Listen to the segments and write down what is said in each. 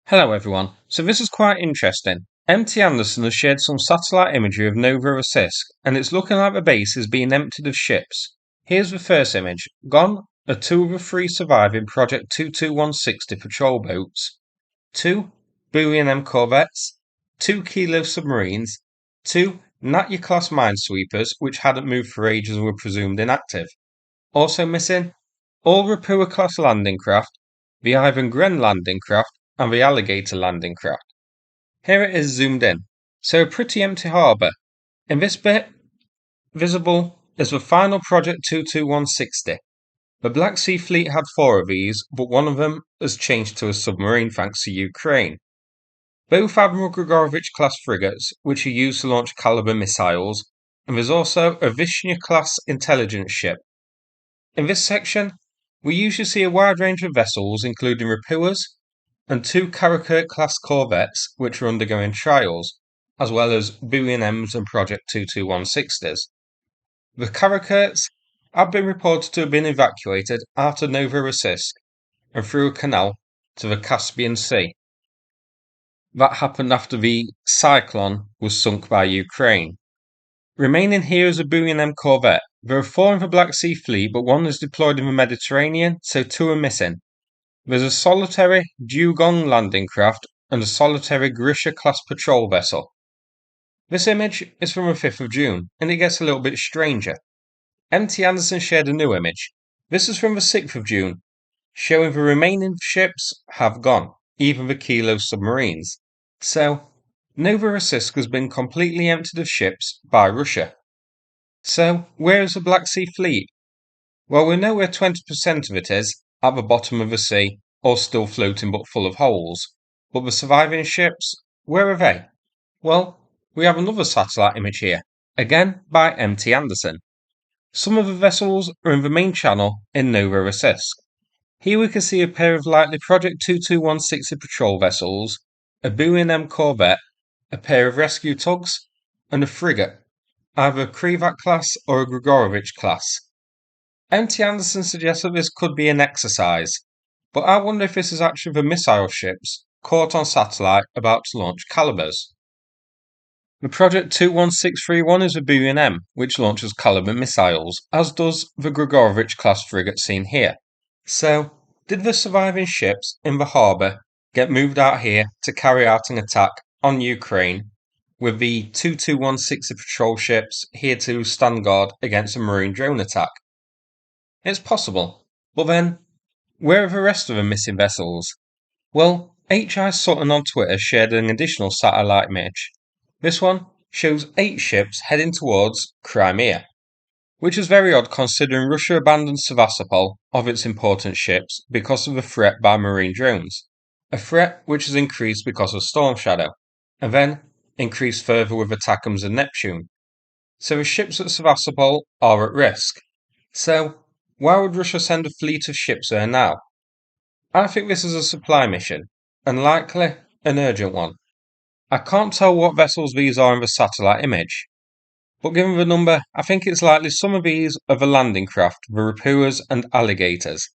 Hello everyone, so this is quite interesting. MT Anderson has shared some satellite imagery of Novorossiysk and it's looking like the base is being emptied of ships. Here's the first image. Gone are two of the three surviving Project 22160 patrol boats, two M corvettes, two Kilo submarines, two Natya class minesweepers which hadn't moved for ages and were presumed inactive. Also missing, all Rapua class landing craft, the Ivan Gren landing craft, and the Alligator landing craft. Here it is zoomed in. So a pretty empty harbour. In this bit, visible is the final Project 22160. The Black Sea Fleet had four of these, but one of them has changed to a submarine thanks to Ukraine. Both Admiral Grigorovich class frigates, which are used to launch Caliber missiles, and there's also a Vishnya class intelligence ship. In this section, we usually see a wide range of vessels, including Rapuas, and two Karakurt-class corvettes which are undergoing trials, as well as M's and Project 22160s. The Karakurts have been reported to have been evacuated out of Novorossiysk and through a canal to the Caspian Sea. That happened after the Cyclone was sunk by Ukraine. Remaining here is a M corvette. There are four in the Black Sea Fleet, but one is deployed in the Mediterranean, so two are missing. There's a solitary Dugong landing craft and a solitary Grisha-class patrol vessel. This image is from the 5th of June, and it gets a little bit stranger. MT Anderson shared a new image. This is from the 6th of June, showing the remaining ships have gone, even the Kilo submarines. So, Novorossiysk has been completely emptied of ships by Russia. So, where is the Black Sea Fleet? Well, we know where 20% of it is, at the bottom of the sea, or still floating but full of holes. But the surviving ships, where are they? Well, we have another satellite image here, again by MT Anderson. Some of the vessels are in the main channel in Novorossiysk. Here we can see a pair of likely Project 22160 patrol vessels, a M corvette, a pair of rescue tugs, and a frigate, either a Krivat class or a Grigorovich class. MT Anderson suggests that this could be an exercise, but I wonder if this is actually the missile ships caught on satellite about to launch Calibers. The Project 21631 is a M, which launches Caliber missiles, as does the Grigorovich class frigate seen here. So, did the surviving ships in the harbour get moved out here to carry out an attack on Ukraine, with the 22160 patrol ships here to stand guard against a marine drone attack? It's possible, but then, where are the rest of the missing vessels? Well, H.I. Sutton on Twitter shared an additional satellite image. This one shows 8 ships heading towards Crimea, which is very odd considering Russia abandoned Sevastopol of its important ships because of the threat by marine drones, a threat which has increased because of Storm Shadow, and then increased further with Attackams and Neptune. So the ships at Sevastopol are at risk. So, why would Russia send a fleet of ships there now? I think this is a supply mission, and likely an urgent one. I can't tell what vessels these are in the satellite image, but given the number, I think it's likely some of these are the landing craft, the Rapuas and Alligators.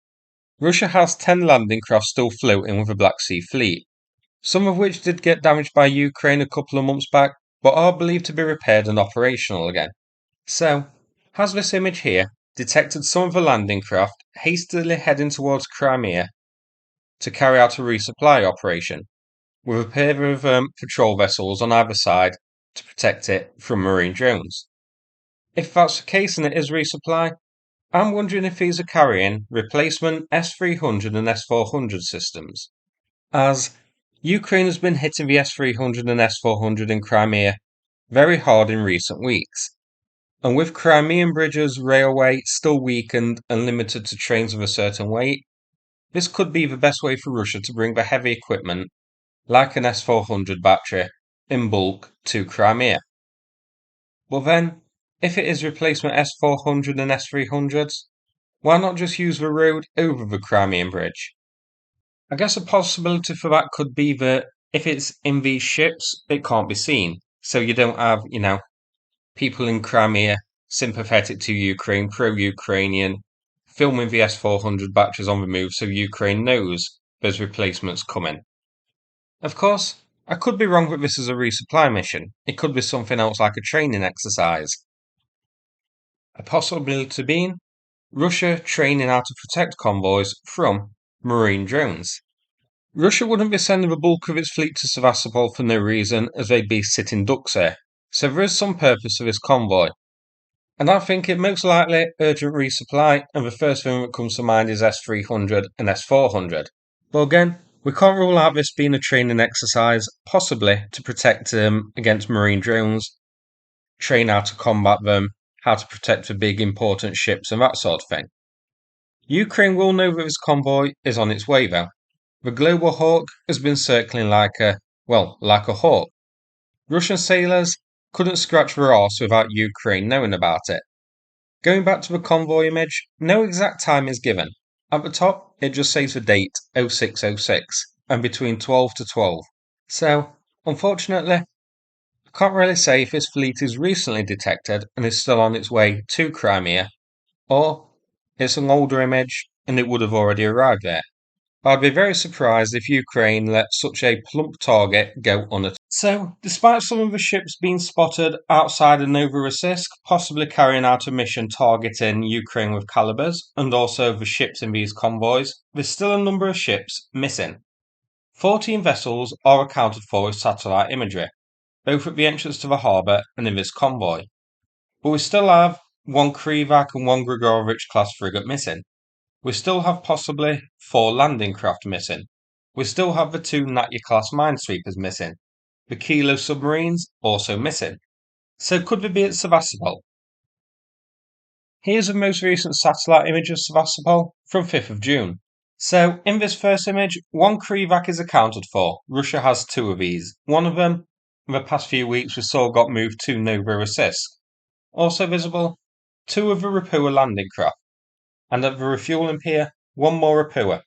Russia has 10 landing craft still floating with the Black Sea Fleet, some of which did get damaged by Ukraine a couple of months back, but are believed to be repaired and operational again. So, has this image here detected some of the landing craft hastily heading towards Crimea to carry out a resupply operation, with a pair of patrol vessels on either side to protect it from marine drones? If that's the case and it is resupply, I'm wondering if these are carrying replacement S-300 and S-400 systems, as Ukraine has been hitting the S-300 and S-400 in Crimea very hard in recent weeks. And with Crimean bridges railway still weakened and limited to trains of a certain weight, this could be the best way for Russia to bring the heavy equipment, like an S-400 battery, in bulk to Crimea. Well then, if it is replacement S-400 and S-300s, why not just use the road over the Crimean bridge? I guess a possibility for that could be that if it's in these ships, it can't be seen. So you don't have, people in Crimea sympathetic to Ukraine, pro-Ukrainian, filming the S-400 batteries on the move so Ukraine knows there's replacements coming. Of course, I could be wrong that this is a resupply mission. It could be something else like a training exercise. A possibility being Russia training how to protect convoys from marine drones. Russia wouldn't be sending the bulk of its fleet to Sevastopol for no reason, as they'd be sitting ducks there. So there is some purpose for this convoy. And I think it most likely urgent resupply, and the first thing that comes to mind is S-300 and S-400. But again, we can't rule out this being a training exercise, possibly to protect them against marine drones, train how to combat them, how to protect the big important ships and that sort of thing. Ukraine will know that this convoy is on its way though. The Global Hawk has been circling like a hawk. Russian sailors couldn't scratch their arse without Ukraine knowing about it. Going back to the convoy image, no exact time is given. At the top, it just says the date 0606 and between 12 to 12. So, unfortunately, I can't really say if this fleet is recently detected and is still on its way to Crimea, or it's an older image and it would have already arrived there. I'd be very surprised if Ukraine let such a plump target go unattacked. So, despite some of the ships being spotted outside of Novorossiysk, possibly carrying out a mission targeting Ukraine with calibers, and also the ships in these convoys, there's still a number of ships missing. 14 vessels are accounted for with satellite imagery, both at the entrance to the harbour and in this convoy. But we still have one Krivak and one Grigorovich class frigate missing. We still have possibly 4 landing craft missing. We still have the 2 Natya-class minesweepers missing. The Kilo submarines also missing. So could they be at Sevastopol? Here's the most recent satellite image of Sevastopol from 5th of June. So in this first image, 1 Krivak is accounted for. Russia has 2 of these. One of them, in the past few weeks, we saw got moved to Novorossiysk. Also visible, 2 of the Rapua landing craft. And at the refueling pier, 1 more Rapua.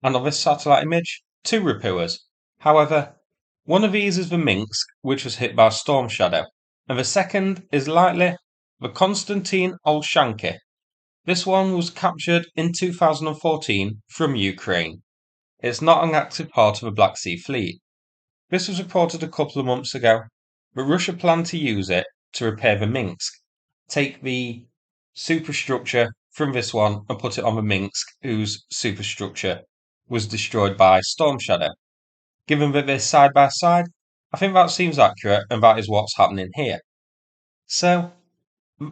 And on this satellite image, 2 Rapuas. However, one of these is the Minsk, which was hit by a storm shadow, and the second is likely the Konstantin Olshanki. This one was captured in 2014 from Ukraine. It's not an active part of the Black Sea Fleet. This was reported a couple of months ago, but Russia planned to use it to repair the Minsk, take the superstructure from this one and put it on the Minsk, whose superstructure was destroyed by Storm Shadow. Given that they're side by side, I think that seems accurate, and that is what's happening here. So,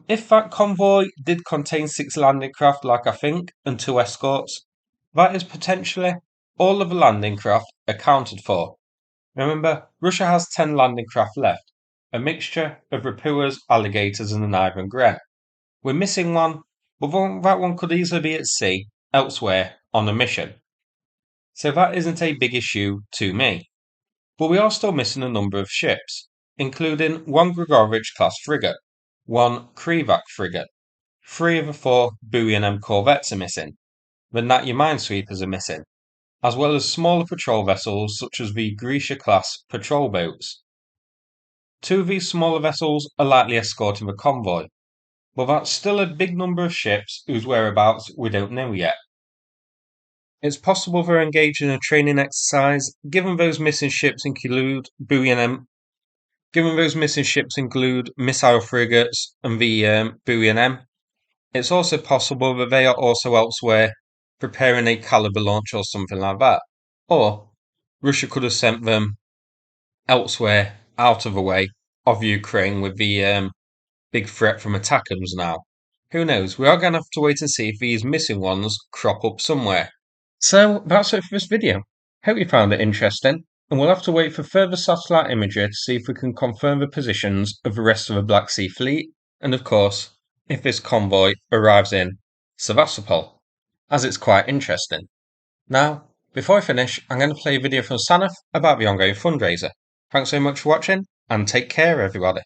if that convoy did contain 6 landing craft, like I think, and 2 escorts, that is potentially all of the landing craft accounted for. Remember, Russia has 10 landing craft left, a mixture of Rapuas, alligators, and an Ivan Gren. We're missing one, but that one could easily be at sea, elsewhere, on a mission. So that isn't a big issue to me. But we are still missing a number of ships, including 1 Grigorovich class frigate, 1 Krivak frigate, 3 of the 4 Buoy M corvettes are missing, the Natya minesweepers are missing, as well as smaller patrol vessels such as the Grisha class patrol boats. 2 of these smaller vessels are likely escorting the convoy, but that's still a big number of ships whose whereabouts we don't know yet. It's possible they're engaged in a training exercise, given those missing ships include missile frigates and the Buoy M. It's also possible that they are also elsewhere preparing a caliber launch or something like that. Or Russia could have sent them elsewhere out of the way of Ukraine with the big threat from attackers now. Who knows? We are going to have to wait and see if these missing ones crop up somewhere. So that's it for this video. Hope you found it interesting, and we'll have to wait for further satellite imagery to see if we can confirm the positions of the rest of the Black Sea Fleet, and of course, if this convoy arrives in Sevastopol, as it's quite interesting. Now, before I finish, I'm going to play a video from Sanath about the ongoing fundraiser. Thanks so much for watching, and take care everybody.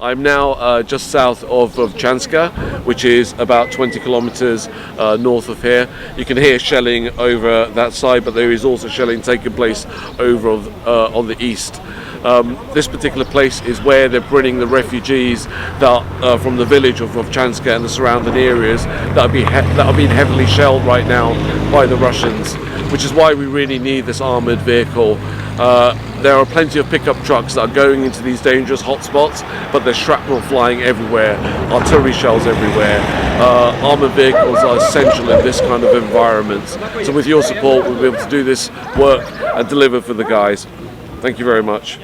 I'm now just south of Vovchanska, which is about 20 kilometers north of here. You can hear shelling over that side, but there is also shelling taking place over on the east. This particular place is where they're bringing the refugees that from the village of Vovchanska and the surrounding areas that are being heavily shelled right now by the Russians, which is why we really need this armoured vehicle. There are plenty of pickup trucks that are going into these dangerous hotspots, but there's shrapnel flying everywhere, artillery shells everywhere. Armoured vehicles are essential in this kind of environment. So with your support, we'll be able to do this work and deliver for the guys. Thank you very much.